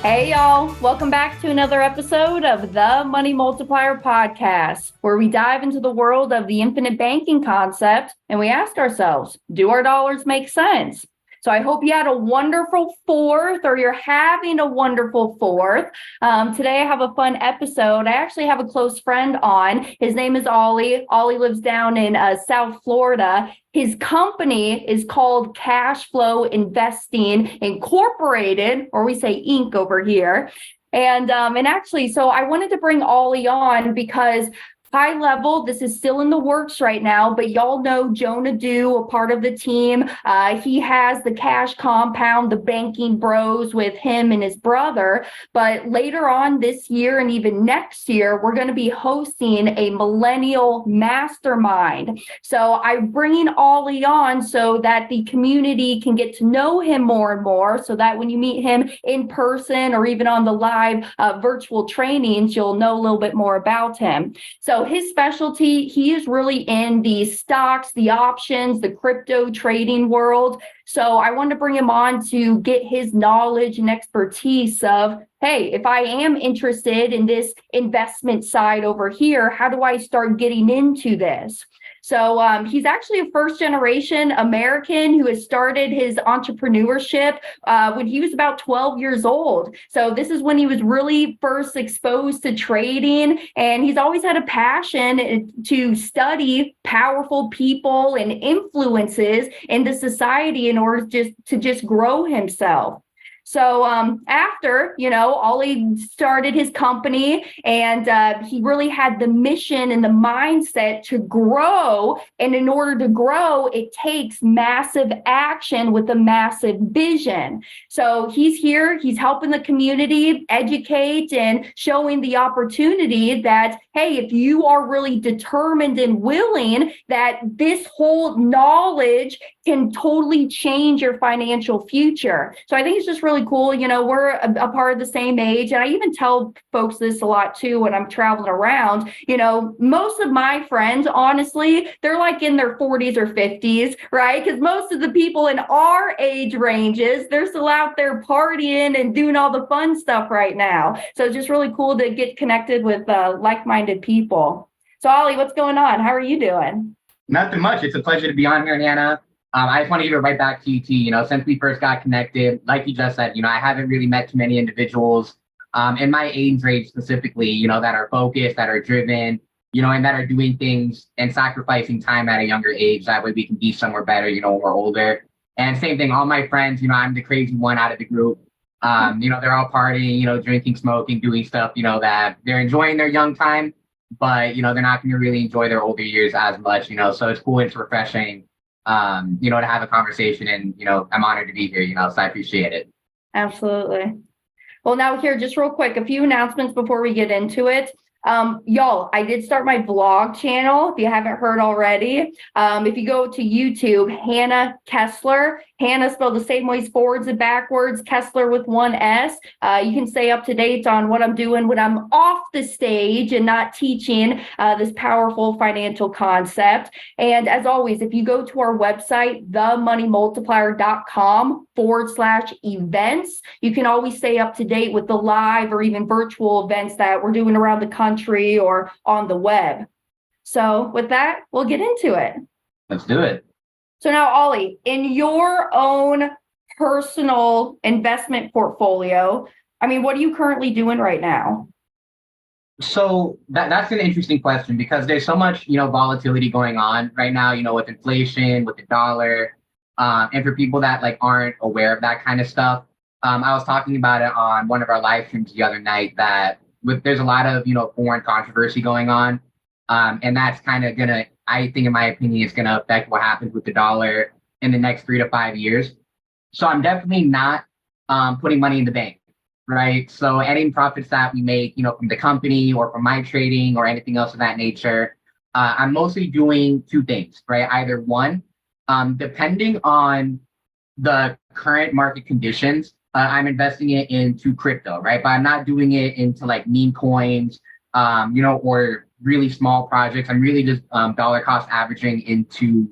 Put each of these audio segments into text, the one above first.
Hey, y'all. Welcome back to another episode of the Money Multiplier podcast, where we dive into the world of the infinite banking concept and we ask ourselves, do our dollars make sense? So I hope you had a wonderful fourth, or you're having a wonderful fourth. Today I have a fun episode. I actually have a close friend on. His name is Ollie. Ollie lives down in South Florida. His company is called Cash Flow Investing Incorporated, or we say Inc. over here. And actually, so I wanted to bring Ollie on because high level, this is still in the works right now, but y'all know Jonah Do, a part of the team. He has the Cash Compound, the banking bros with him and his brother. But later on this year and even next year, we're going to be hosting a millennial mastermind. So I'm bringing Ollie on so that the community can get to know him more and more, so that when you meet him in person or even on the live virtual trainings, you'll know a little bit more about him. So his specialty, he is really in the stocks, the options, the crypto trading world. So I wanted to bring him on to get his knowledge and expertise of, hey, if I am interested in this investment side over here, how do I start getting into this? So he's actually a first generation American who has started his entrepreneurship when he was about 12 years old. So this is when he was really first exposed to trading, and he's always had a passion to study powerful people and influences in the society in order to just grow himself. So after, Ollie started his company, and he really had the mission and the mindset to grow. And in order to grow, it takes massive action with a massive vision. So he's here, he's helping the community educate and showing the opportunity that, hey, if you are really determined and willing, that this whole knowledge can totally change your financial future. So I think it's just really cool. We're a part of the same age. And I even tell folks this a lot too when I'm traveling around. Most of my friends, honestly, they're like in their 40s or 50s, right? Because most of the people in our age ranges, they're still out there partying and doing all the fun stuff right now. So it's just really cool to get connected with like-minded people. So Ollie, what's going on? How are you doing? Nothing much. It's a pleasure to be on here, Nana. I just want to give it right back to you, T. Since we first got connected, like you just said, I haven't really met too many individuals in my age range specifically, that are focused, that are driven, and that are doing things and sacrificing time at a younger age. That way we can be somewhere better, when we're older. And same thing, all my friends, I'm the crazy one out of the group. They're all partying, drinking, smoking, doing stuff, that they're enjoying their young time, but, they're not going to really enjoy their older years as much, so it's cool. It's refreshing. To have a conversation, and, I'm honored to be here, so I appreciate it. Absolutely. Well, now here, just real quick, a few announcements before we get into it. Y'all, I did start my vlog channel, if you haven't heard already. If you go to YouTube, Hannah Kessler, Hannah spelled the same way as forwards and backwards, Kessler with one S. You can stay up to date on what I'm doing when I'm off the stage and not teaching this powerful financial concept. And as always, if you go to our website, themoneymultiplier.com/events, you can always stay up to date with the live or even virtual events that we're doing around the country or on the web. So with that, we'll get into it. Let's do it. So now, Ollie, in your own personal investment portfolio, what are you currently doing right now? So that's an interesting question, because there's so much, volatility going on right now, with inflation, with the dollar. And for people that aren't aware of that kind of stuff, I was talking about it on one of our live streams the other night that there's a lot of, foreign controversy going on. And that's kind of I think, in my opinion, it's going to affect what happens with the dollar in the next 3 to 5 years. So I'm definitely not putting money in the bank, right? So any profits that we make, from the company or from my trading or anything else of that nature, I'm mostly doing two things, right? Either one, depending on the current market conditions, I'm investing it into crypto, right? But I'm not doing it into meme coins, or really small projects. I'm really just dollar cost averaging into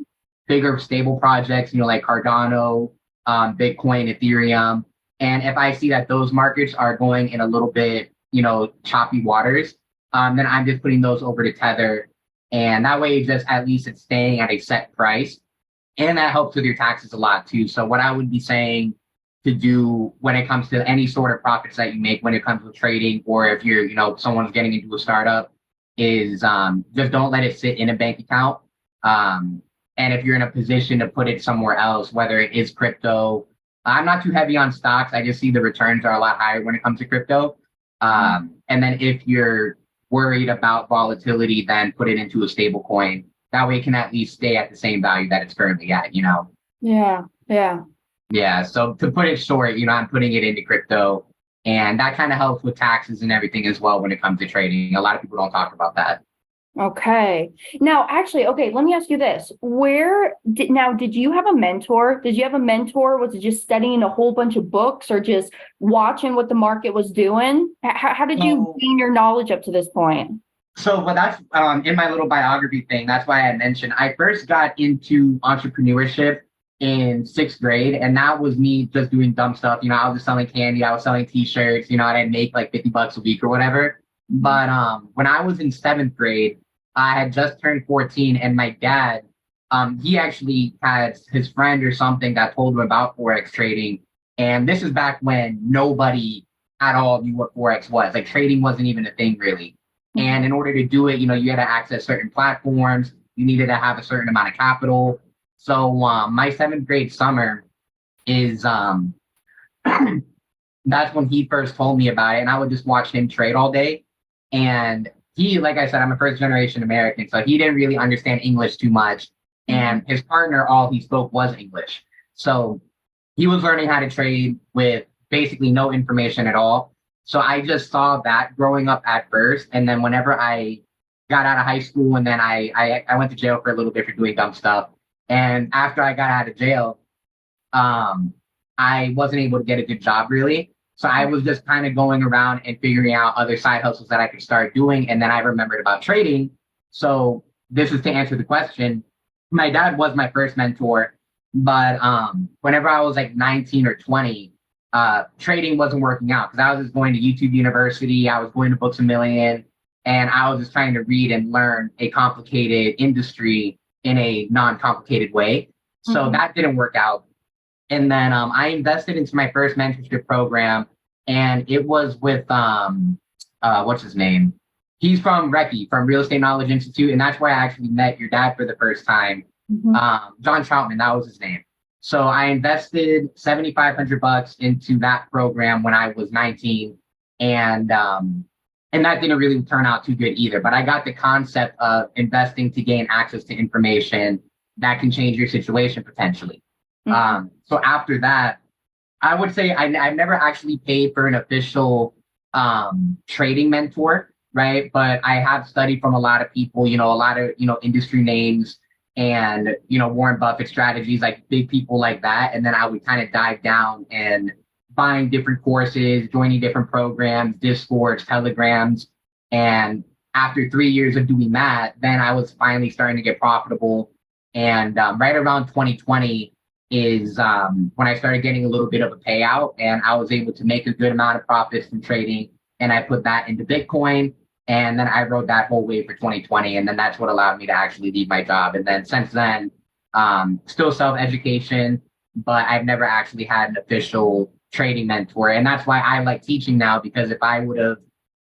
bigger stable projects, like Cardano, Bitcoin, Ethereum. And if I see that those markets are going in a little bit, choppy waters, then I'm just putting those over to Tether. And that way, just at least it's staying at a set price. And that helps with your taxes a lot too. So what I would be saying to do when it comes to any sort of profits that you make when it comes to trading, or if you're, someone's getting into a startup, is just don't let it sit in a bank account. And if you're in a position to put it somewhere else, whether it is crypto, I'm not too heavy on stocks. I just see the returns are a lot higher when it comes to crypto. And then if you're worried about volatility, then put it into a stable coin. That way it can at least stay at the same value that it's currently at, Yeah. Yeah. Yeah. So to put it short, I'm putting it into crypto, and that kind of helps with taxes and everything as well when it comes to trading. A lot of people don't talk about that. Okay. Now, actually, okay, let me ask you this. Did you have a mentor? Did you have a mentor? Was it just studying a whole bunch of books or just watching what the market was doing? How did you gain your knowledge up to this point? But that's in my little biography thing. That's why I mentioned I first got into entrepreneurship in 6th grade, and that was me just doing dumb stuff. I was just selling candy, I was selling t-shirts, and I'd make like $50 a week or whatever. But when I was in 7th grade, I had just turned 14, and my dad, he actually had his friend or something that told him about Forex trading. And this is back when nobody at all knew what Forex was. Like trading wasn't even a thing really. And in order to do it, you had to access certain platforms. You needed to have a certain amount of capital. So my 7th grade summer is that's when he first told me about it, and I would just watch him trade all day. And he, like I said, I'm a first generation American, so he didn't really understand English too much. And his partner, all he spoke was English. So he was learning how to trade with basically no information at all. So I just saw that growing up at first. And then whenever I got out of high school, and then I went to jail for a little bit for doing dumb stuff. And after I got out of jail, I wasn't able to get a good job really. So I was just kind of going around and figuring out other side hustles that I could start doing. And then I remembered about trading. So this is to answer the question. My dad was my first mentor, but whenever I was like 19 or 20, trading wasn't working out because I was just going to YouTube University. I was going to Books A Million, and I was just trying to read and learn a complicated industry in a non-complicated way. So that didn't work out. And then I invested into my first mentorship program, and it was with what's his name? He's from Recce, from Real Estate Knowledge Institute, and that's where I actually met your dad for the first time. John Troutman, that was his name. So I invested $7,500 into that program when I was 19, and that didn't really turn out too good either. But I got the concept of investing to gain access to information that can change your situation potentially. So after that, I would say I've never actually paid for an official trading mentor, right? But I have studied from a lot of people, a lot of, industry names and, Warren Buffett strategies, like big people like that. And then I would kind of dive down and buying different courses, joining different programs, Discords, Telegrams. And after 3 years of doing that, then I was finally starting to get profitable. And right around 2020 is when I started getting a little bit of a payout, and I was able to make a good amount of profits from trading. And I put that into Bitcoin. And then I rode that whole wave for 2020. And then that's what allowed me to actually leave my job. And then since then, still self-education, but I've never actually had an official trading mentor. And that's why I like teaching now, because if I would have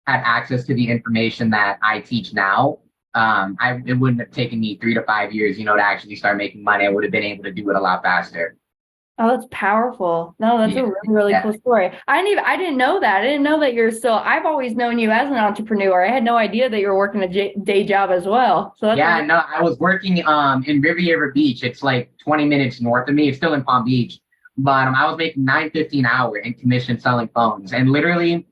had access to the information that I teach now, it wouldn't have taken me 3 to 5 years, to actually start making money. I would have been able to do it a lot faster. Oh, that's powerful. No, that's a really, really cool story. I didn't know that. I didn't know that I've always known you as an entrepreneur. I had no idea that you were working a day job as well. So that's no, I was working in Riviera Beach. It's like 20 minutes north of me. It's still in Palm Beach. But I was making $9.50 an hour in commission selling phones. And literally,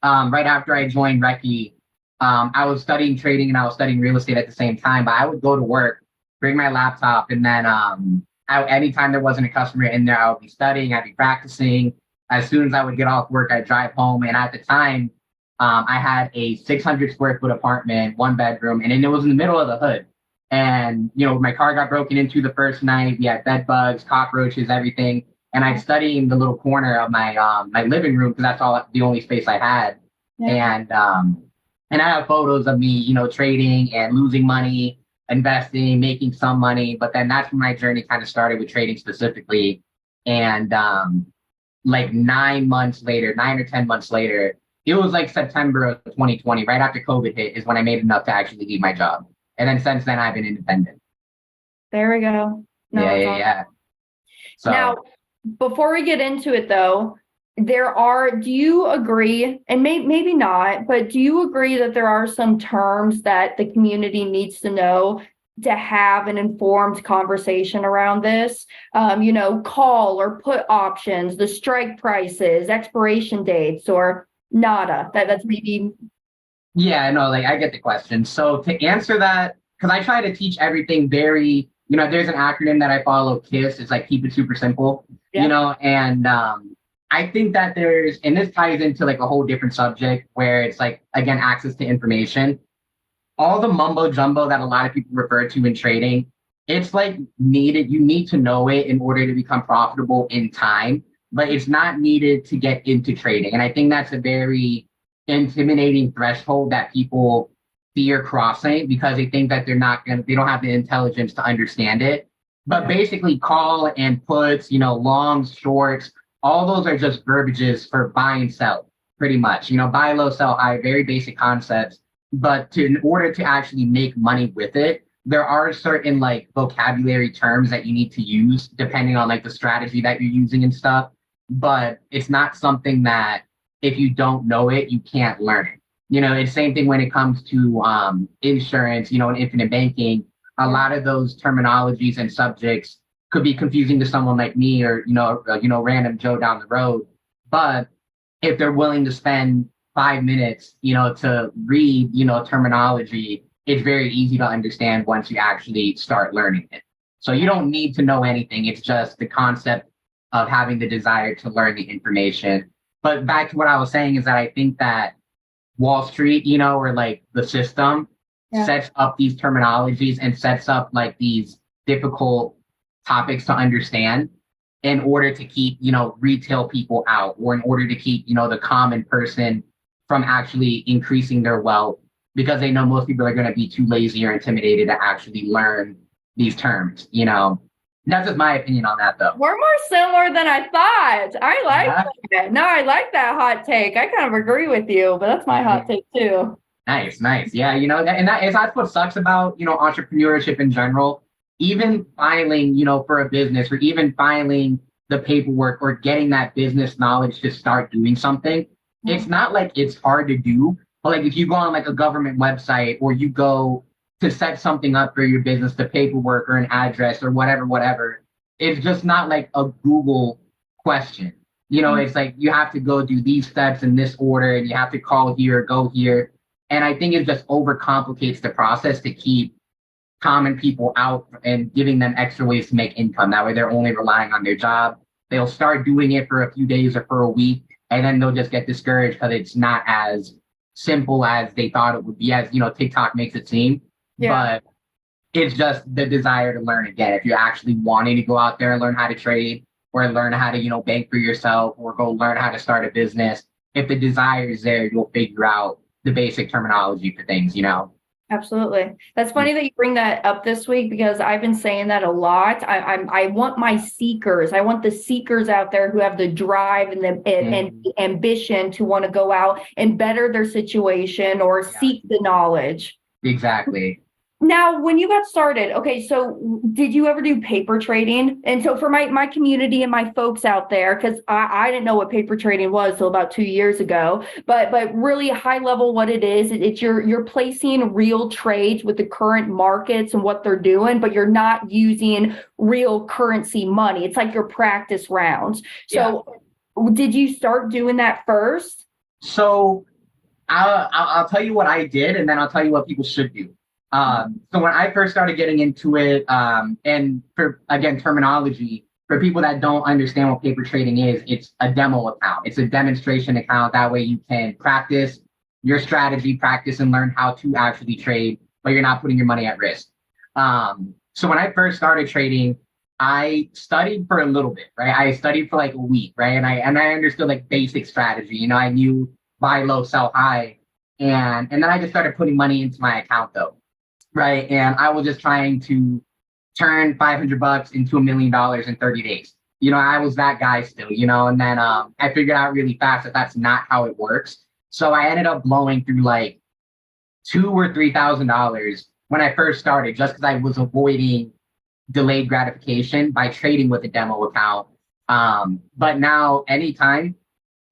right after I joined Recce, I was studying trading and I was studying real estate at the same time. But I would go to work, bring my laptop, and then anytime there wasn't a customer in there, I would be studying, I'd be practicing. As soon as I would get off work, I'd drive home. And at the time, I had a 600 square foot apartment, 1 bedroom, and it was in the middle of the hood. And, my car got broken into the first night. We had bed bugs, cockroaches, everything. and I'd study in the little corner of my living room because that's all the only space I had. Yeah. And I have photos of me, trading and losing money, investing, making some money. But then that's when my journey kind of started with trading specifically. And like 9 months later, 9 or 10 months later, it was like September of 2020, right after COVID hit, is when I made enough to actually leave my job. And then since then, I've been independent. There we go. No, Yeah, that's yeah, awesome. yeah. So Now, before we get into it though, do you agree, and maybe not, but do you agree that there are some terms that the community needs to know to have an informed conversation around this? Call or put options, the strike prices, expiration dates, or nada. That's maybe. yeah, no, like I get the question. So to answer that, because I try to teach everything very, there's an acronym that I follow, KISS. It's like keep it super simple, Yeah. and I think that and this ties into like a whole different subject where it's like, again, access to information. All the mumbo jumbo that a lot of people refer to in trading, it's like you need to know it in order to become profitable in time, but it's not needed to get into trading. And I think that's a very intimidating threshold that people fear crossing because they think that they don't have the intelligence to understand it. But basically call and puts, longs, shorts, all those are just verbiages for buy and sell, pretty much. Buy low, sell high, very basic concepts. But in order to actually make money with it, there are certain like vocabulary terms that you need to use depending on like the strategy that you're using and stuff. But it's not something that if you don't know it, you can't learn it. It's the same thing when it comes to insurance, and infinite banking. A lot of those terminologies and subjects could be confusing to someone like me or random Joe down the road. But if they're willing to spend 5 minutes, to read, terminology, it's very easy to understand once you actually start learning it. So you don't need to know anything. It's just the concept of having the desire to learn the information. But back to what I was saying is that I think that Wall Street, or like the system sets up these terminologies and sets up like these difficult topics to understand in order to keep, retail people out or in order to keep, the common person from actually increasing their wealth because they know most people are going to be too lazy or intimidated to actually learn these terms, That's just my opinion on that, though. We're more similar than I thought. I like that. No, I like that hot take. I kind of agree with you, but that's my hot take too. Nice. Yeah, that's what sucks about, entrepreneurship in general. Even filing, for a business or even filing the paperwork or getting that business knowledge to start doing something. It's not like it's hard to do, but like if you go on like a government website or you go to set something up for your business, the paperwork or an address or whatever, it's just not like a Google question. It's like you have to go do these steps in this order and you have to call here, go here. And I think it just overcomplicates the process to keep common people out and giving them extra ways to make income. That way they're only relying on their job. They'll start doing it for a few days or for a week, and then they'll just get discouraged because it's not as simple as they thought it would be, as TikTok makes it seem. Yeah. But it's just the desire to learn again. If you're actually wanting to go out there and learn how to trade or learn how to, bank for yourself or go learn how to start a business, if the desire is there, you'll figure out the basic terminology for things, Absolutely. That's funny that you bring that up this week because I've been saying that a lot. I want my seekers. I want the seekers out there who have the drive and the ambition to want to go out and better their situation or seek the knowledge. Exactly. Now, when you got started, okay, so did you ever do paper trading? And so for my community and my folks out there, because I didn't know what paper trading was till about 2 years ago, but really high level what it is, it's you're placing real trades with the current markets and what they're doing, but you're not using real currency money. It's like your practice rounds. So did you start doing that first? So I'll tell you what I did, and then I'll tell you what people should do. So when I first started getting into it, and for, again, terminology, for people that don't understand what paper trading is, it's a demo account. It's a demonstration account. That way you can practice your strategy, practice and learn how to actually trade, but you're not putting your money at risk. So when I first started trading, I studied for a little bit, right? I studied for like a week, right? And I understood like basic strategy. I knew buy low, sell high. And then I just started putting money into my account though, right? And I was just trying to turn $500 into $1 million in 30 days. I was that guy still, and then I figured out really fast that that's not how it works. So I ended up blowing through like $2,000 or $3,000 when I first started, just because I was avoiding delayed gratification by trading with a demo account. But now, anytime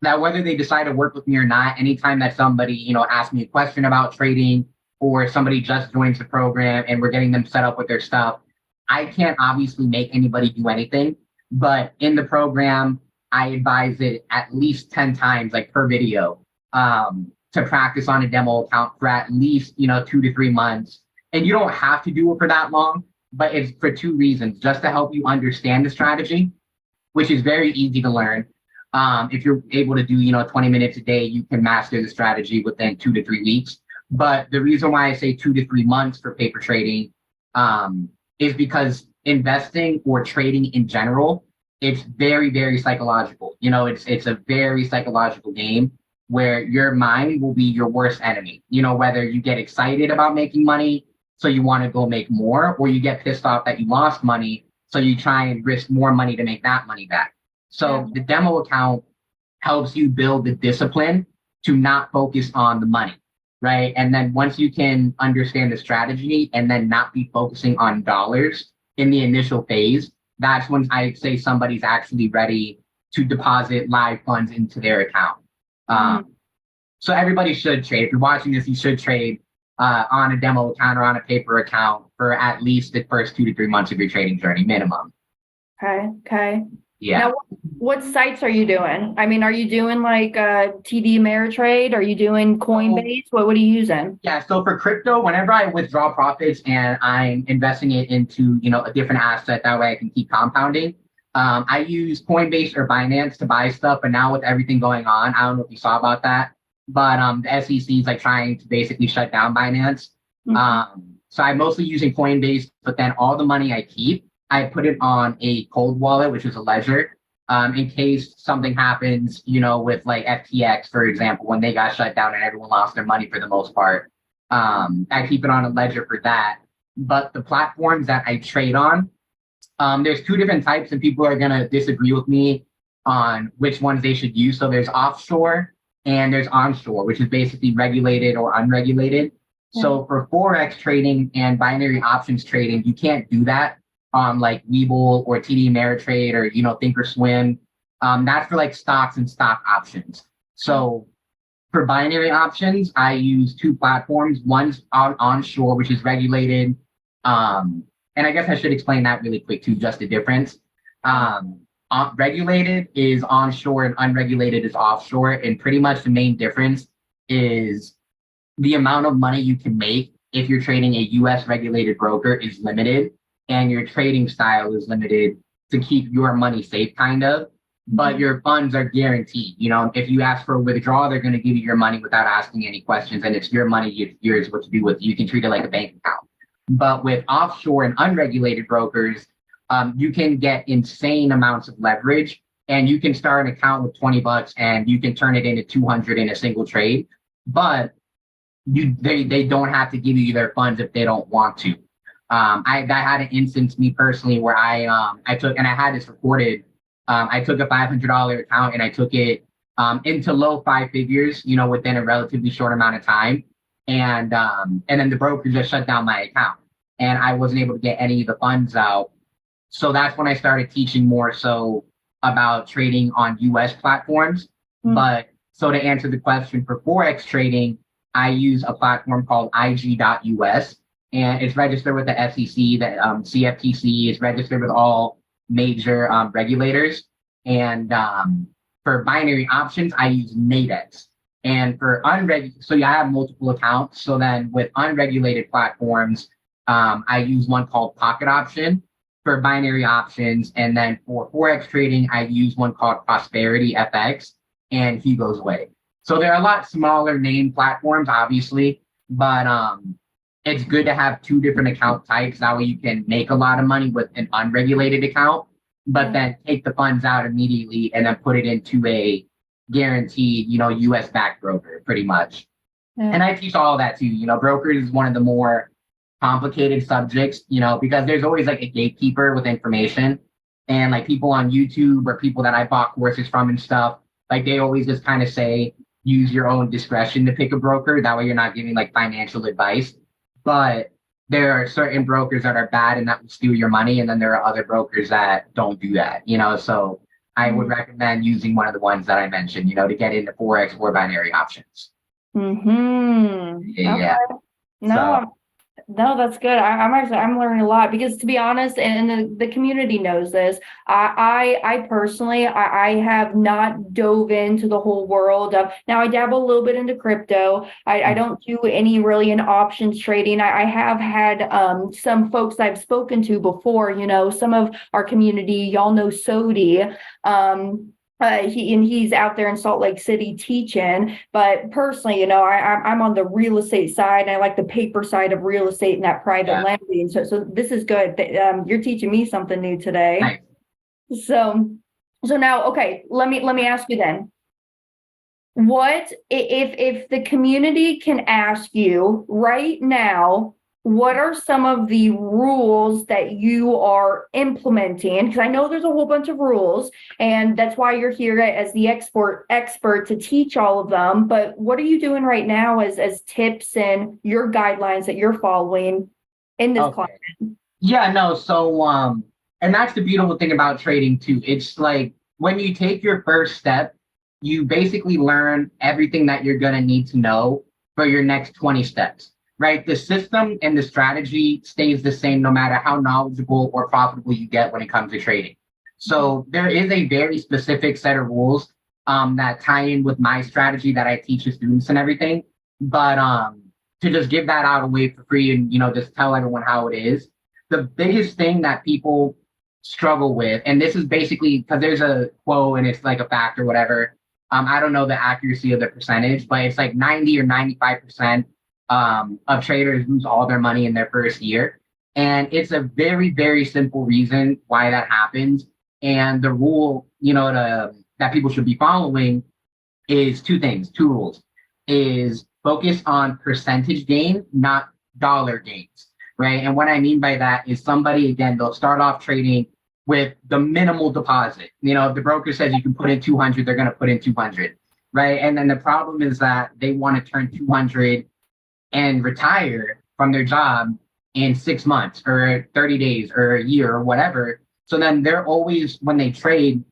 that whether they decide to work with me or not, anytime that somebody, asks me a question about trading or somebody just joins the program and we're getting them set up with their stuff, I can't obviously make anybody do anything. But in the program, I advise it at least 10 times, like per video, to practice on a demo account for at least, 2 to 3 months. And you don't have to do it for that long, but it's for two reasons: just to help you understand the strategy, which is very easy to learn. If you're able to do, 20 minutes a day, you can master the strategy within 2 to 3 weeks. But the reason why I say 2 to 3 months for paper trading is because investing or trading in general, it's very, very psychological. It's a very psychological game where your mind will be your worst enemy. Whether you get excited about making money, so you want to go make more, or you get pissed off that you lost money, so you try and risk more money to make that money back. So the demo account helps you build the discipline to not focus on the money, right? And then once you can understand the strategy and then not be focusing on dollars in the initial phase, that's when I say somebody's actually ready to deposit live funds into their account. So everybody should trade. If you're watching this, you should trade on a demo account or on a paper account for at least the first 2 to 3 months of your trading journey, minimum. Okay. Yeah. Now, what sites are you doing? I mean, are you doing like TD Ameritrade? Are you doing Coinbase? What are you using? Yeah. So for crypto, whenever I withdraw profits and I'm investing it into, a different asset, that way I can keep compounding. I use Coinbase or Binance to buy stuff. But now with everything going on, I don't know if you saw about that, but the SEC is like trying to basically shut down Binance. So I'm mostly using Coinbase, but then all the money I keep, I put it on a cold wallet, which is a ledger, in case something happens, with like FTX, for example, when they got shut down and everyone lost their money for the most part. I keep it on a ledger for that. But the platforms that I trade on, there's two different types, and people are going to disagree with me on which ones they should use. So there's offshore and there's onshore, which is basically regulated or unregulated. So for Forex trading and binary options trading, you can't do that on like Webull or TD Ameritrade or, Thinkorswim. That's for like stocks and stock options. So for binary options, I use two platforms. One's onshore, which is regulated. And I guess I should explain that really quick too, just the difference. Regulated is onshore and unregulated is offshore. And pretty much the main difference is the amount of money you can make if you're trading a US regulated broker is limited, and your trading style is limited to keep your money safe, kind of, but your funds are guaranteed. If you ask for a withdrawal, they're going to give you your money without asking any questions, and it's your money, it's yours what to do with it. You can treat it like a bank account. But with offshore and unregulated brokers, you can get insane amounts of leverage, and you can start an account with $20 and you can turn it into 200 in a single trade. But they don't have to give you their funds if they don't want to. I had an instance, me personally, where I took, and I had this recorded. I took a $500 account and I took it into low five figures, within a relatively short amount of time. And then the broker just shut down my account, and I wasn't able to get any of the funds out. So that's when I started teaching more so about trading on US platforms. But so to answer the question for Forex trading, I use a platform called IG.US, and it's registered with the SEC, the CFTC is registered with all major regulators. And for binary options, I use Nadex. And for so I have multiple accounts. So then with unregulated platforms, I use one called Pocket Option for binary options. And then for Forex trading, I use one called Prosperity FX and Hugo's Way. So they're a lot smaller name platforms, obviously, but it's good to have two different account types. That way you can make a lot of money with an unregulated account, but then take the funds out immediately and then put it into a guaranteed, US backed broker pretty much. Yeah. And I teach all of that too. Brokers is one of the more complicated subjects, because there's always like a gatekeeper with information. And like people on YouTube or people that I bought courses from and stuff, like they always just kind of say, use your own discretion to pick a broker. That way you're not giving like financial advice. But there are certain brokers that are bad and that will steal your money. And then there are other brokers that don't do that, So I would recommend using one of the ones that I mentioned, to get into Forex or binary options. Mm-hmm. Yeah. Okay. No, that's good. I'm learning a lot because, to be honest, and the community knows this. I personally, I have not dove into the whole world of, now I dabble a little bit into crypto. I don't do any really in options trading. I have had some folks I've spoken to before, some of our community, y'all know Sodi. He's out there in Salt Lake City teaching, but personally, I'm on the real estate side, and I like the paper side of real estate and that private lending. So this is good. You're teaching me something new today. Nice. So now, okay, let me ask you then. What if the community can ask you right now, what are some of the rules that you are implementing? Because I know there's a whole bunch of rules, and that's why you're here as the expert to teach all of them. But what are you doing right now as tips and your guidelines that you're following in this class? Yeah, no. So, and that's the beautiful thing about trading too. It's like when you take your first step, you basically learn everything that you're going to need to know for your next 20 steps. Right? The system and the strategy stays the same no matter how knowledgeable or profitable you get when it comes to trading. So there is a very specific set of rules that tie in with my strategy that I teach the students and everything. But to just give that out away for free and, just tell everyone how it is. The biggest thing that people struggle with, and this is basically because there's a quote and it's like a fact or whatever. I don't know the accuracy of the percentage, but it's like 90 or 95% of traders lose all their money in their first year. And it's a very, very simple reason why that happens. And the rule, that people should be following is two rules, is focus on percentage gain, not dollar gains, right? And what I mean by that is somebody, again, they'll start off trading with the minimal deposit. If the broker says you can put in 200, they're going to put in 200, right? And then the problem is that they want to turn 200 and retire from their job in 6 months or 30 days or a year or whatever. So then they're always, when they trade,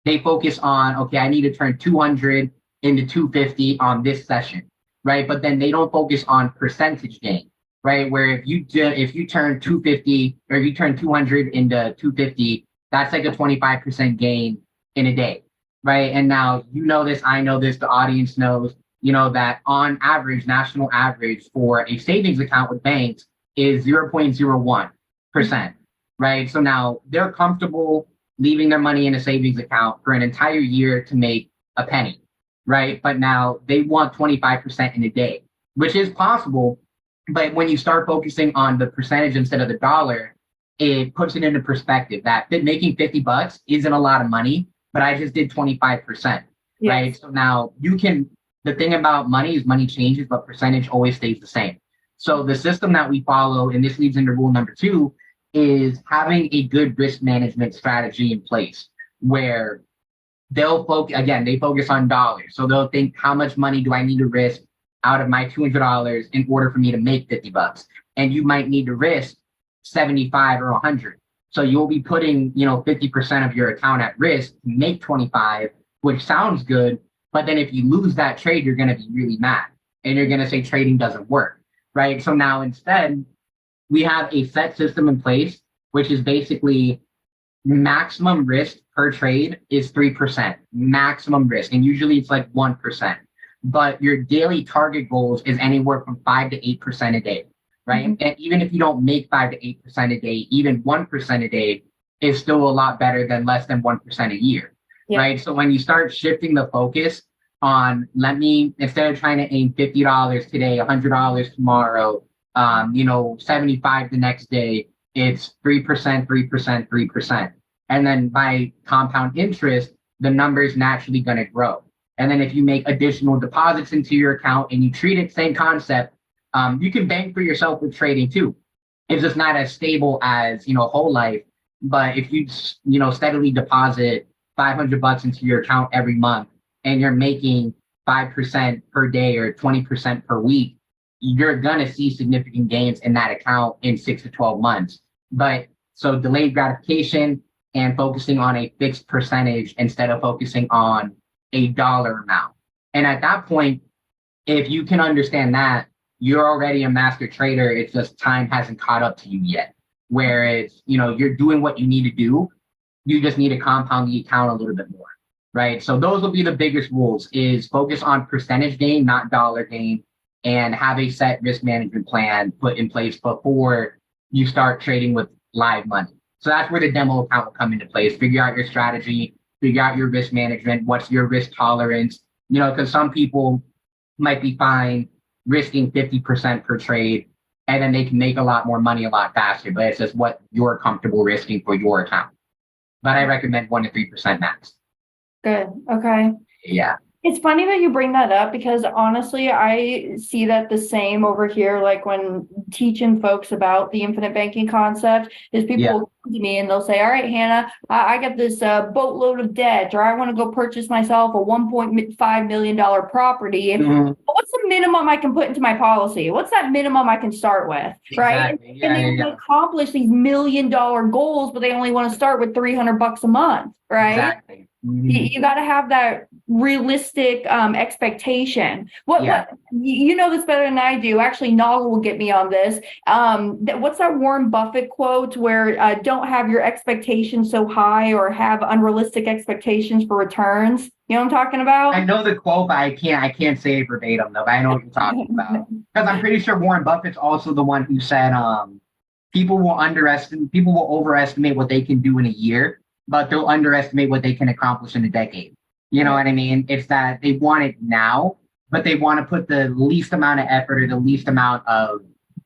they focus on, okay, I need to turn 200 into 250 on this session, right? But then they don't focus on percentage gain, right? Where if you turn 250 or you turn 200 into 250, that's like a 25% gain in a day, right? And now this, I know this, the audience knows, that on average, national average for a savings account with banks is 0.01%, right? So now they're comfortable leaving their money in a savings account for an entire year to make a penny, right? But now they want 25% in a day, which is possible. But when you start focusing on the percentage instead of the dollar, it puts it into perspective that making $50 isn't a lot of money, but I just did 25%, right? So now the thing about money is money changes, but percentage always stays the same. So the system that we follow, and this leads into rule number 2, is having a good risk management strategy in place where they focus on dollars. So they'll think, how much money do I need to risk out of my $200 in order for me to make $50? And you might need to risk 75 or 100. So you'll be putting, 50% of your account at risk to make 25, which sounds good. But then if you lose that trade, you're going to be really mad and you're going to say trading doesn't work, right? So now instead, we have a set system in place, which is basically maximum risk per trade is 3%, maximum risk. And usually it's like 1%. But your daily target goals is anywhere from 5 to 8% a day, right? Mm-hmm. And even if you don't make 5 to 8% a day, even 1% a day is still a lot better than less than 1% a year. Yeah. Right. So when you start shifting the focus on, instead of trying to aim $50 today, $100 tomorrow, 75 the next day, it's 3%, 3%, 3%. And then by compound interest, the number is naturally going to grow. And then if you make additional deposits into your account and you treat it same concept, you can bank for yourself with trading too. It's just not as stable as, whole life. But if you, steadily deposit $500 into your account every month and you're making 5% per day or 20% per week, you're going to see significant gains in that account in 6 to 12 months. But so delayed gratification and focusing on a fixed percentage instead of focusing on a dollar amount. And at that point, if you can understand that, you're already a master trader. It's just time hasn't caught up to you yet. Where it's, you're doing what you need to do. You just need to compound the account a little bit more, right? So those will be the biggest rules: is focus on percentage gain, not dollar gain, and have a set risk management plan put in place before you start trading with live money. So that's where the demo account will come into place. Figure out your strategy, figure out your risk management. What's your risk tolerance? Because some people might be fine risking 50% per trade, and then they can make a lot more money a lot faster. But it's just what you're comfortable risking for your account. But I recommend 1 to 3% max. Good. Okay. Yeah. It's funny that you bring that up because honestly, I see that the same over here. Like when teaching folks about the infinite banking concept, is people will come to me and they'll say, all right, Hannah, I got this boatload of debt, or I want to go purchase myself a $1.5 million property. And what's the minimum I can put into my policy? What's that minimum I can start with? Right. Exactly. And they want to accomplish these $1 million goals, but they only want to start with $300 a month. Right. Exactly. You got to have that realistic expectation. What you know this better than I do. Actually, Noggle will get me on this. What's that Warren Buffett quote where don't have your expectations so high or have unrealistic expectations for returns? You know what I'm talking about? I know the quote, but I can't say it verbatim though. But I know what you're talking about, because I'm pretty sure Warren Buffett's also the one who said people will overestimate what they can do in a year, but they'll underestimate what they can accomplish in a decade. You know what I mean? It's that they want it now, but they want to put the least amount of effort or the least amount of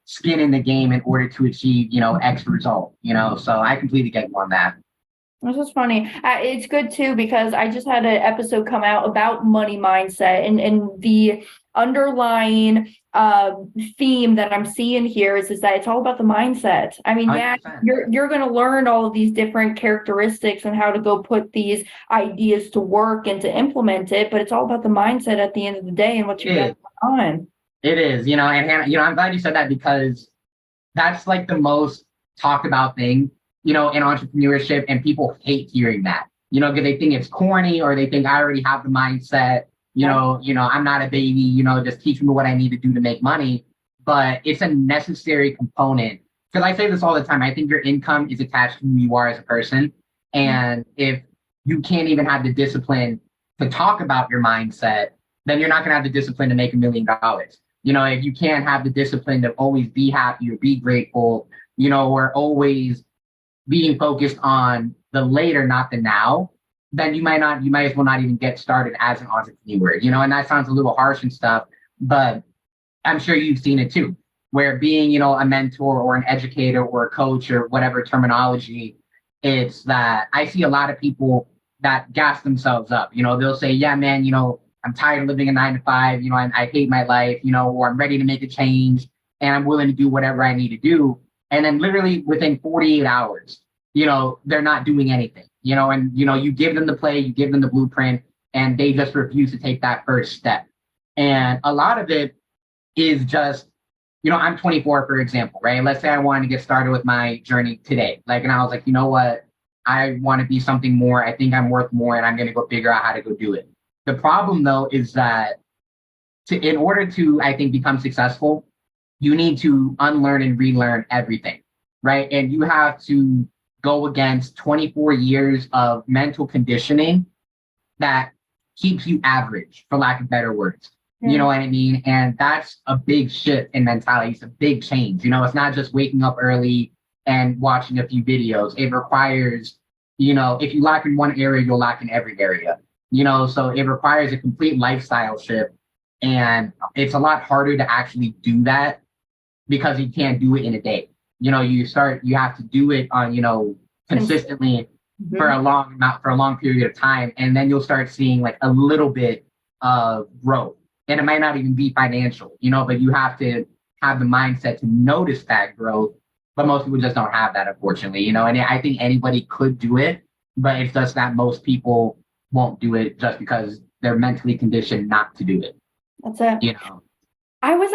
skin in the game in order to achieve, X result, So I completely get you on that. This is funny. It's good too, because I just had an episode come out about money mindset, and the underlying theme that I'm seeing here is that it's all about the mindset. I mean, 100%. you're going to learn all of these different characteristics and how to go put these ideas to work and to implement it, but it's all about the mindset at the end of the day and what you got on. It is, and Hannah, I'm glad you said that, because that's like the most talked about thing, in entrepreneurship, and people hate hearing that, because they think it's corny, or they think I already have the mindset. I'm not a baby, just teach me what I need to do to make money. But it's a necessary component, because I say this all the time. I think your income is attached to who you are as a person. And if you can't even have the discipline to talk about your mindset, then you're not going to have the discipline to make $1 million. If you can't have the discipline to always be happy or be grateful, or always being focused on the later, not the now, then you might as well not even get started as an entrepreneur, and that sounds a little harsh and stuff, but I'm sure you've seen it too, where being, a mentor or an educator or a coach or whatever terminology, it's that I see a lot of people that gas themselves up. They'll say, yeah, man, I'm tired of living a 9 to 5, I hate my life, or I'm ready to make a change and I'm willing to do whatever I need to do. And then literally within 48 hours, they're not doing anything, and, you give them the play, you give them the blueprint, and they just refuse to take that first step. And a lot of it is just, I'm 24, for example, right? Let's say I wanted to get started with my journey today. And I was like, you know what? I want to be something more. I think I'm worth more, and I'm going to go figure out how to go do it. The problem though, is that in order to, I think, become successful, you need to unlearn and relearn everything, right? And you have to go against 24 years of mental conditioning that keeps you average, for lack of better words. You know what I mean? And that's a big shift in mentality. It's a big change. It's not just waking up early and watching a few videos. It requires, if you lack in one area, you'll lack in every area. So it requires a complete lifestyle shift. And it's a lot harder to actually do that because you can't do it in a day. You know, you have to do it on, consistently for a long period of time. And then you'll start seeing like a little bit of growth. And it might not even be financial, but you have to have the mindset to notice that growth. But most people just don't have that, unfortunately, and I think anybody could do it, but it's just that most people won't do it just because they're mentally conditioned not to do it. That's it. I was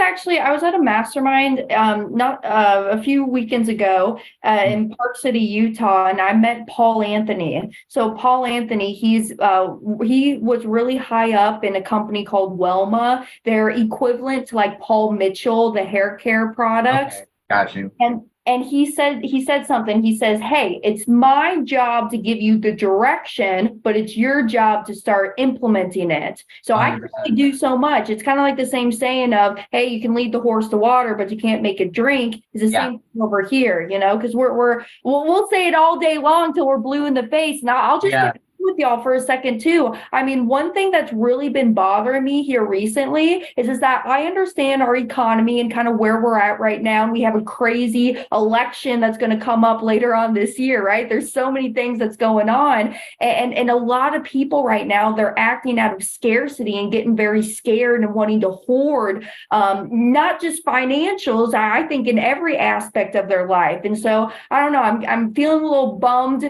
at a mastermind not a few weekends ago in Park City, Utah, and I met Paul Anthony. So Paul Anthony, he was really high up in a company called Welma. They're equivalent to like Paul Mitchell, the hair care products. Okay, got you. And he said something. He says, "Hey, it's my job to give you the direction, but it's your job to start implementing it." So 100%. I can only do so much. It's kind of like the same saying of, "Hey, you can lead the horse to water, but you can't make it drink." It's the same thing over here, because we'll say it all day long till we're blue in the face. Now I'll just with y'all for a second too. I mean, one thing that's really been bothering me here recently is that I understand our economy and kind of where we're at right now. And we have a crazy election that's going to come up later on this year, right? There's so many things that's going on. And a lot of people right now, they're acting out of scarcity and getting very scared and wanting to hoard, not just financials, I think in every aspect of their life. And so I don't know, I'm feeling a little bummed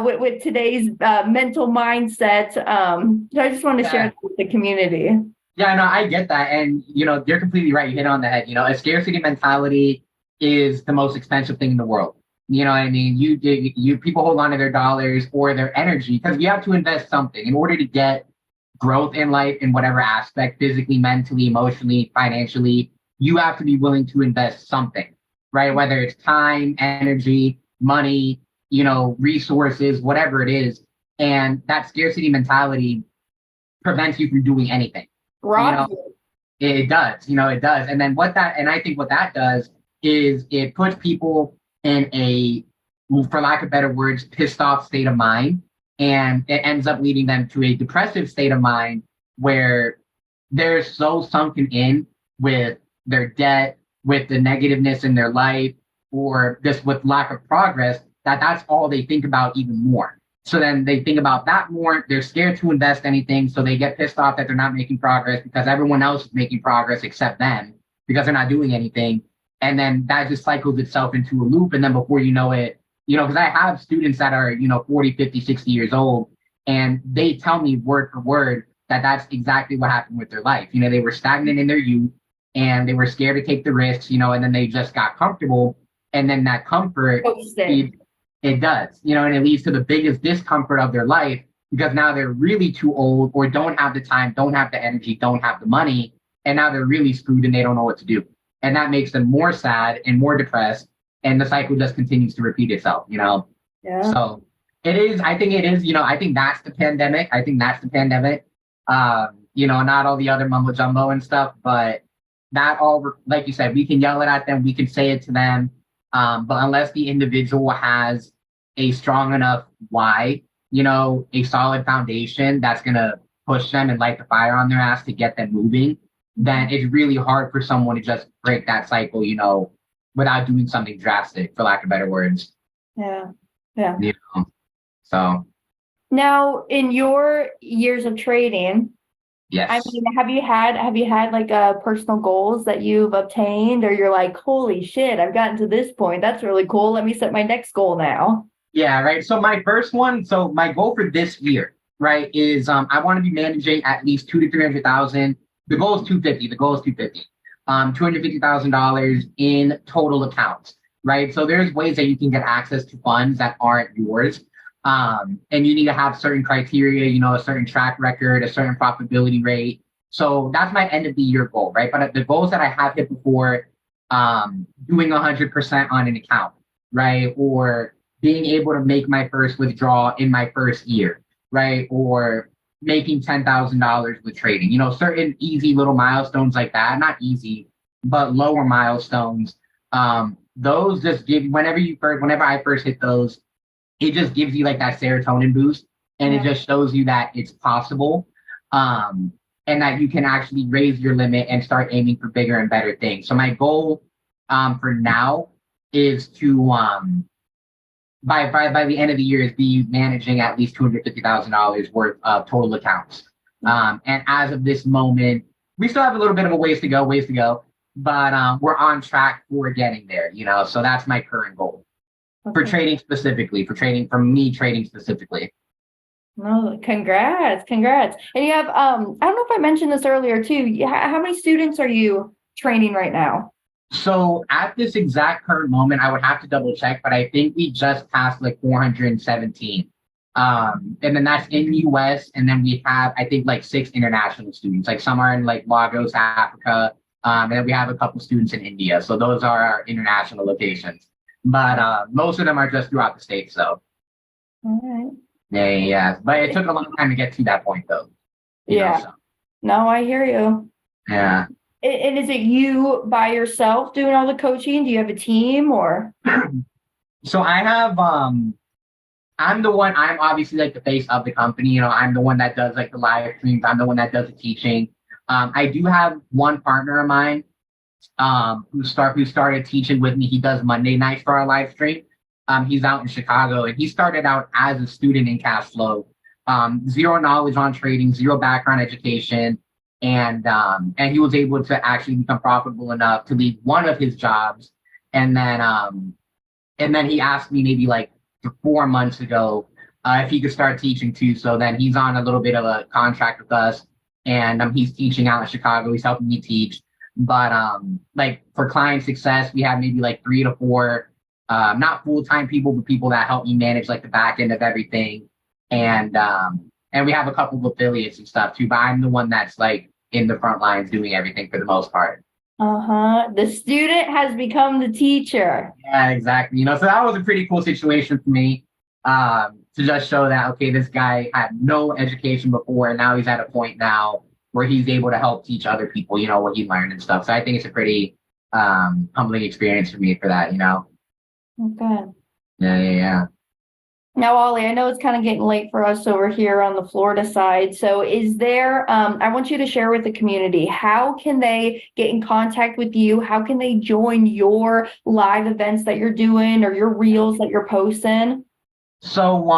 with today's mental mindset. So I just want to share that with the community. Yeah, no, I get that. And, you're completely right. You hit it on the head. A scarcity mentality is the most expensive thing in the world. You know what I mean? People hold on to their dollars or their energy because you have to invest something in order to get growth in life in whatever aspect, physically, mentally, emotionally, financially. You have to be willing to invest something, right? Whether it's time, energy, money, resources, whatever it is. And that scarcity mentality prevents you from doing anything. Right. It does. It does. And then I think what that does is it puts people in a, for lack of better words, pissed off state of mind. And it ends up leading them to a depressive state of mind where they're so sunken in with their debt, with the negativeness in their life, or just with lack of progress, that's all they think about even more. So then they think about that more. They're scared to invest anything. So they get pissed off that they're not making progress because everyone else is making progress except them because they're not doing anything. And then that just cycles itself into a loop. And then before you know it, because I have students that are, 40, 50, 60 years old, and they tell me word for word that that's exactly what happened with their life. They were stagnant in their youth and they were scared to take the risks, and then they just got comfortable. And then that comfort, it does, and it leads to the biggest discomfort of their life because now they're really too old or don't have the time, don't have the energy, don't have the money. And now they're really screwed and they don't know what to do. And that makes them more sad and more depressed. And the cycle just continues to repeat itself, Yeah. So I think it is, I think that's the pandemic. Not all the other mumbo jumbo and stuff, but that all, like you said, we can yell it at them. We can say it to them. But unless the individual has a strong enough why, a solid foundation that's going to push them and light the fire on their ass to get them moving, then it's really hard for someone to just break that cycle, without doing something drastic, for lack of better words. Yeah. So. Now, in your years of trading, yes. I mean, have you had like personal goals that you've obtained, or you're like, holy shit, I've gotten to this point. That's really cool. Let me set my next goal now. Yeah, right. So my goal for this year, right, is I want to be managing at least $200,000 to $300,000. The goal is 250. $250,000 in total accounts, right? So there's ways that you can get access to funds that aren't yours. And you need to have certain criteria, a certain track record, a certain profitability rate. So that's my end of the year goal, right? But the goals that I have hit before, doing 100% on an account, right? Or being able to make my first withdrawal in my first year, right? Or making $10,000 with trading, certain easy little milestones like that. Not easy, but lower milestones. Those just give, whenever I first hit those, it just gives you like that serotonin boost, and it just shows you that it's possible, and that you can actually raise your limit and start aiming for bigger and better things. So my goal for now is to by the end of the year is be managing at least $250,000 worth of total accounts. And as of this moment, we still have a little bit of a ways to go, but we're on track for getting there, so that's my current goal for trading specifically, for me trading specifically. No, congrats. And you have, I don't know if I mentioned this earlier too. How many students are you training right now? So at this exact current moment, I would have to double check, but I think we just passed like 417. And then that's in the US. And then we have, I think, like 6 international students, like some are in like Lagos, Africa. And then we have a couple students in India. So those are our international locations. But most of them are just throughout the States, though. All right. Yeah. But it took a long time to get to that point, though. Yeah. No, I hear you. Yeah. And is it you by yourself doing all the coaching? Do you have a team or? So I have, I'm obviously like the face of the company. I'm the one that does like the live streams. I'm the one that does the teaching. I do have one partner of mine who started teaching with me. He does Monday nights for our live stream. He's out in Chicago, and he started out as a student in cash flow. Zero knowledge on trading, zero background education. And he was able to actually become profitable enough to leave one of his jobs. And then he asked me maybe like 4 months ago if he could start teaching too. So then he's on a little bit of a contract with us, and he's teaching out in Chicago. He's helping me teach. But like for client success, we have maybe like 3 to 4, not full-time people, but people that help me manage like the back end of everything. And we have a couple of affiliates and stuff too, but I'm the one that's like in the front lines doing everything for the most part. The student has become the teacher. Yeah, exactly. So that was a pretty cool situation for me, to just show that, okay, this guy had no education before, and now he's at a point now where he's able to help teach other people, what he learned and stuff. So I think it's a pretty humbling experience for me for that, Okay. Yeah. Now, Ollie, I know it's kind of getting late for us over here on the Florida side. So is there, I want you to share with the community, how can they get in contact with you? How can they join your live events that you're doing or your reels that you're posting? So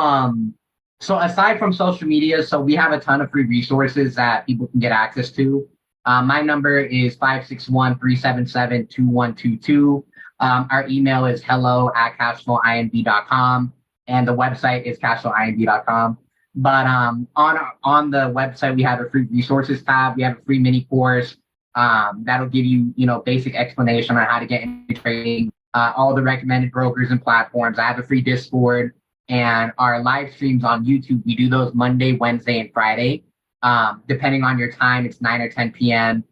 aside from social media, so we have a ton of free resources that people can get access to. My number is 561-377-2122. Our email is hello@cashflowinb.com. And the website is cashflowinb.com. But on the website, we have a free resources tab. We have a free mini course that'll give you, basic explanation on how to get into trading, all the recommended brokers and platforms. I have a free Discord, and our live streams on YouTube. We do those Monday, Wednesday, and Friday. Depending on your time, it's 9 or 10 p.m.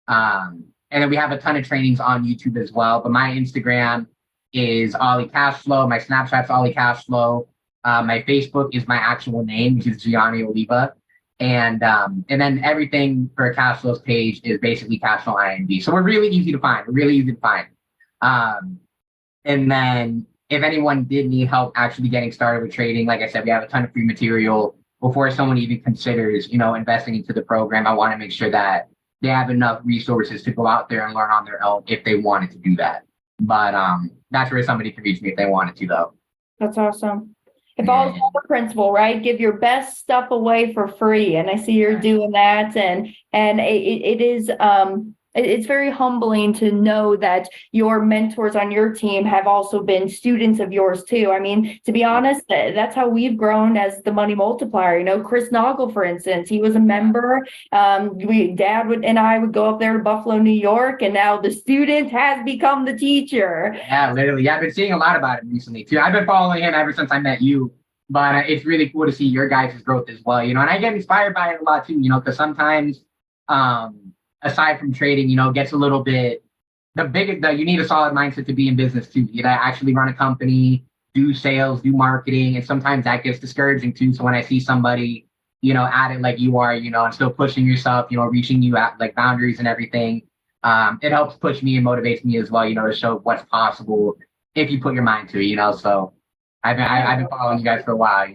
And then we have a ton of trainings on YouTube as well. But my Instagram is Ollie Cashflow. My Snapchat's Ollie Cashflow. My Facebook is my actual name, which is Gianni Oliva. And then everything for Cashflow's page is basically Cashflow INB. So we're really easy to find. And then if anyone did need help actually getting started with trading, like I said, we have a ton of free material before someone even considers, investing into the program. I want to make sure that they have enough resources to go out there and learn on their own if they wanted to do that. But that's where somebody can reach me if they wanted to, though. That's awesome. It follows the principle, right? Give your best stuff away for free, and I see you're doing that. And it is it's very humbling to know that your mentors on your team have also been students of yours too. I mean, to be honest, that's how we've grown as the Money Multiplier. Chris Noggle, for instance, he was a member. Dad and I would go up there to Buffalo, New York, and now the student has become the teacher. Yeah, literally. Yeah, I've been seeing a lot about it recently too. I've been following him ever since I met you. But it's really cool to see your guys' growth as well, and I get inspired by it a lot too, because sometimes, aside from trading, it gets a little bit, you need a solid mindset to be in business too. You gotta actually run a company, do sales, do marketing, and sometimes that gets discouraging too. So when I see somebody, at it like you are, and still pushing yourself, reaching you at like boundaries and everything, it helps push me and motivates me as well, to show what's possible if you put your mind to it, so. I've been following you guys for a while,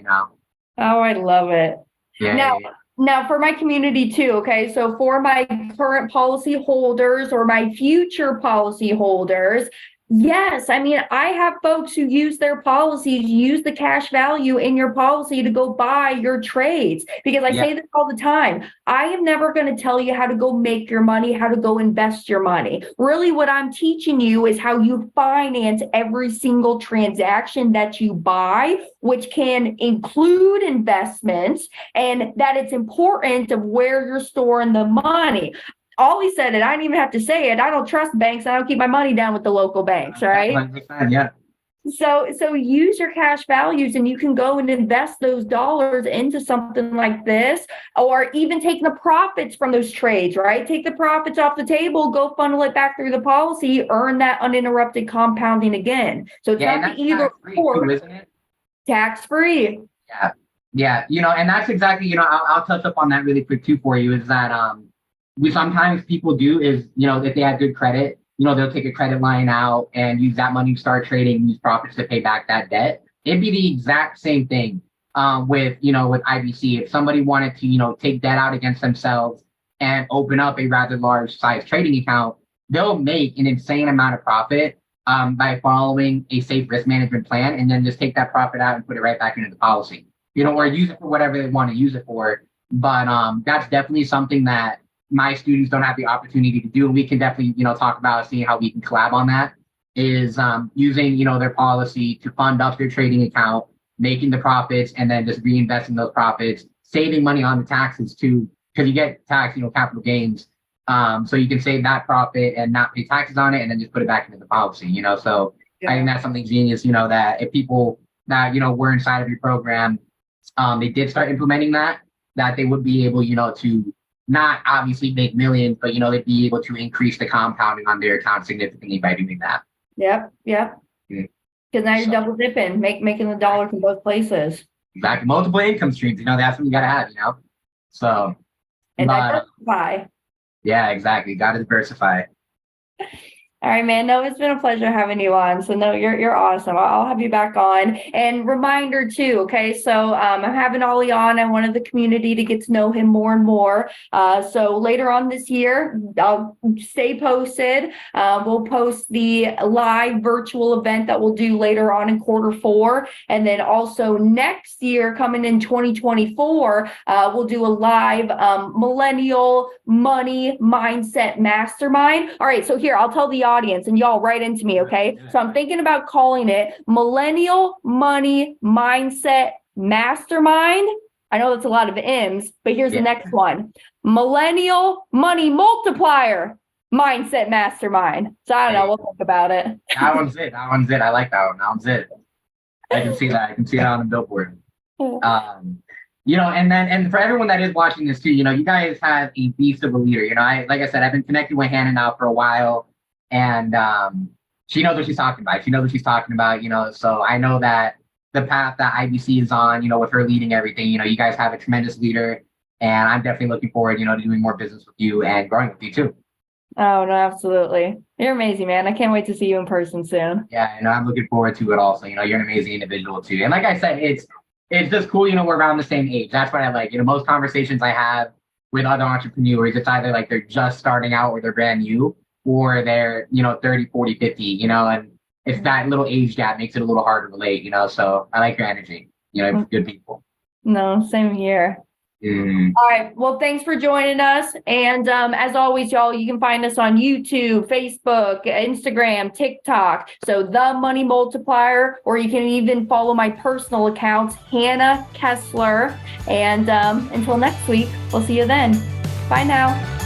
Oh, I love it. Yeah. Now, Now for my community too, okay? So for my current policy holders or my future policy holders, yes, I mean, I have folks who use their policies, use the cash value in your policy to go buy your trades. Because I say this all the time. I am never going to tell you how to go make your money, how to go invest your money. Really, what I'm teaching you is how you finance every single transaction that you buy, which can include investments, and that it's important of where you're storing the money. Ollie said it. I didn't even have to say it. I don't trust banks. I don't keep my money down with the local banks, right? 100%, yeah. So use your cash values, and you can go and invest those dollars into something like this, or even take the profits from those trades, right? Take the profits off the table, go funnel it back through the policy, earn that uninterrupted compounding again. So it's not the either or, isn't it? Tax free. Yeah. And that's exactly, I'll touch up on that really quick too for you, is that we sometimes people do is, if they have good credit, they'll take a credit line out and use that money to start trading, use profits to pay back that debt. It'd be the exact same thing with IBC. If somebody wanted to, take debt out against themselves and open up a rather large size trading account, they'll make an insane amount of profit by following a safe risk management plan, and then just take that profit out and put it right back into the policy, or use it for whatever they want to use it for. But that's definitely something that my students don't have the opportunity to do, and we can definitely, talk about seeing how we can collab on that, is using, their policy to fund up their trading account, making the profits, and then just reinvesting those profits, saving money on the taxes too, because you get tax, capital gains. So you can save that profit and not pay taxes on it, and then just put it back into the policy, So I think that's something genius, that if people that, were inside of your program, they did start implementing that they would be able, to not obviously make millions, but they'd be able to increase the compounding on their account significantly by doing that. Yep. Because now you're double dipping, making the dollar from both places. Exactly. Multiple income streams, that's what you gotta have, So and diversify. Yeah, exactly. Gotta diversify. All right, man. No, it's been a pleasure having you on. So no, you're awesome. I'll have you back on. And reminder too, okay? So I'm having Ollie on. I wanted the community to get to know him more and more. So later on this year, I'll stay posted. We'll post the live virtual event that we'll do later on in Q4. And then also next year, coming in 2024, we'll do a live millennial money mindset mastermind. All right, so here, I'll tell the audience, and y'all write into me, okay? So I'm thinking about calling it Millennial Money Mindset Mastermind. I know that's a lot of M's, but here's the next one. Millennial Money Multiplier Mindset Mastermind. So I don't know, we'll think about it. That one's it. I like that one. That one's it. I can see that. I can see that on the billboard. And for everyone that is watching this too, you guys have a beast of a leader. Like I said, I've been connected with Hannah now for a while. And she knows what she's talking about. So I know that the path that IBC is on, with her leading everything, you guys have a tremendous leader, and I'm definitely looking forward, to doing more business with you and growing with you too. Oh, no, absolutely. You're amazing, man. I can't wait to see you in person soon. Yeah, I'm looking forward to it also. You're an amazing individual too. And like I said, it's just cool, we're around the same age. That's what I like. Most conversations I have with other entrepreneurs, it's either like they're just starting out or they're brand new, or they're, 30, 40, 50, and it's that little age gap makes it a little hard to relate, so I like your energy, good people. No, same here. All right. Well, thanks for joining us. And as always, y'all, you can find us on YouTube, Facebook, Instagram, TikTok. So The Money Multiplier, or you can even follow my personal accounts, Hannah Kessler. And until next week, we'll see you then. Bye now.